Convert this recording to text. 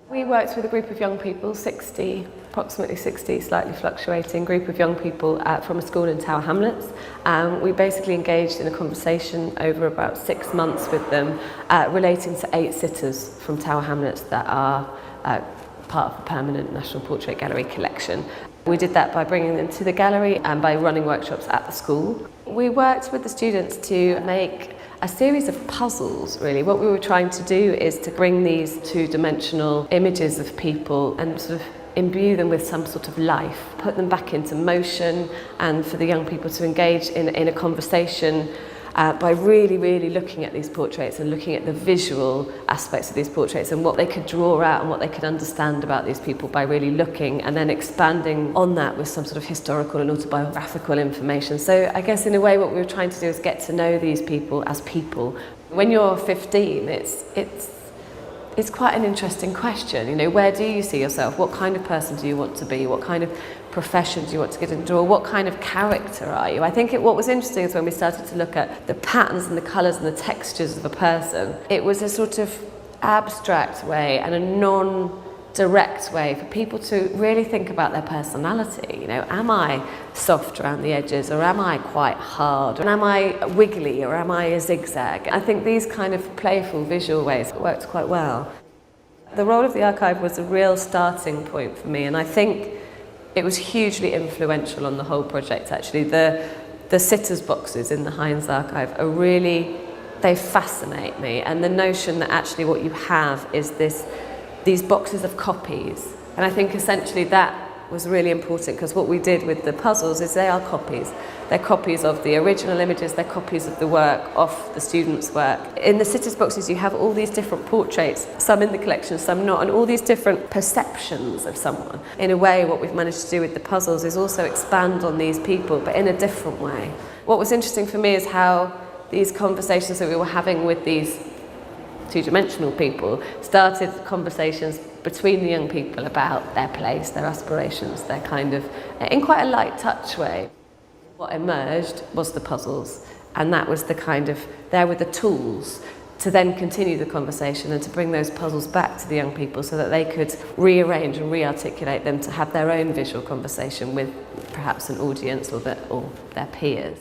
We worked with a group of young people, approximately 60, slightly fluctuating, group of young people from a school in Tower Hamlets. We basically engaged in a conversation over about 6 months with them relating to 8 sitters from Tower Hamlets that are part of the permanent National Portrait Gallery collection. We did that by bringing them to the gallery and by running workshops at the school. We worked with the students to make a series of puzzles, really. What we were trying to do is to bring these two-dimensional images of people and sort of imbue them with some sort of life, put them back into motion, and for the young people to engage in a conversation by really looking at these portraits and looking at the visual aspects of these portraits and what they could draw out and what they could understand about these people by really looking and then expanding on that with some sort of historical and autobiographical information. So I guess in a way what we were trying to do is get to know these people as people. When you're 15, it's quite an interesting question. You know, where do you see yourself? What kind of person do you want to be? What kind of profession do you want to get into? Or what kind of character are you? I think what was interesting is when we started to look at the patterns and the colours and the textures of a person, it was a sort of abstract way and a non-direct way for people to really think about their personality. You know, am I soft around the edges, or am I quite hard? Or am I wiggly, or am I a zigzag? I think these kind of playful visual ways worked quite well. The role of the archive was a real starting point for me, and I think it was hugely influential on the whole project, actually. The sitters' boxes in the Heinz archive are really, they fascinate me, and the notion that actually what you have is these boxes of copies. And I think essentially that was really important, because what we did with the puzzles is they are copies. They're copies of the original images, they're copies of the work, of the students' work. In the sitters' boxes you have all these different portraits, some in the collection, some not, and all these different perceptions of someone. In a way, what we've managed to do with the puzzles is also expand on these people, but in a different way. What was interesting for me is how these conversations that we were having with these two-dimensional people started conversations between the young people about their place, their aspirations, their kind of, in quite a light touch way. What emerged was the puzzles, and that was the kind of, there were the tools to then continue the conversation and to bring those puzzles back to the young people so that they could rearrange and re-articulate them to have their own visual conversation with perhaps an audience or their peers.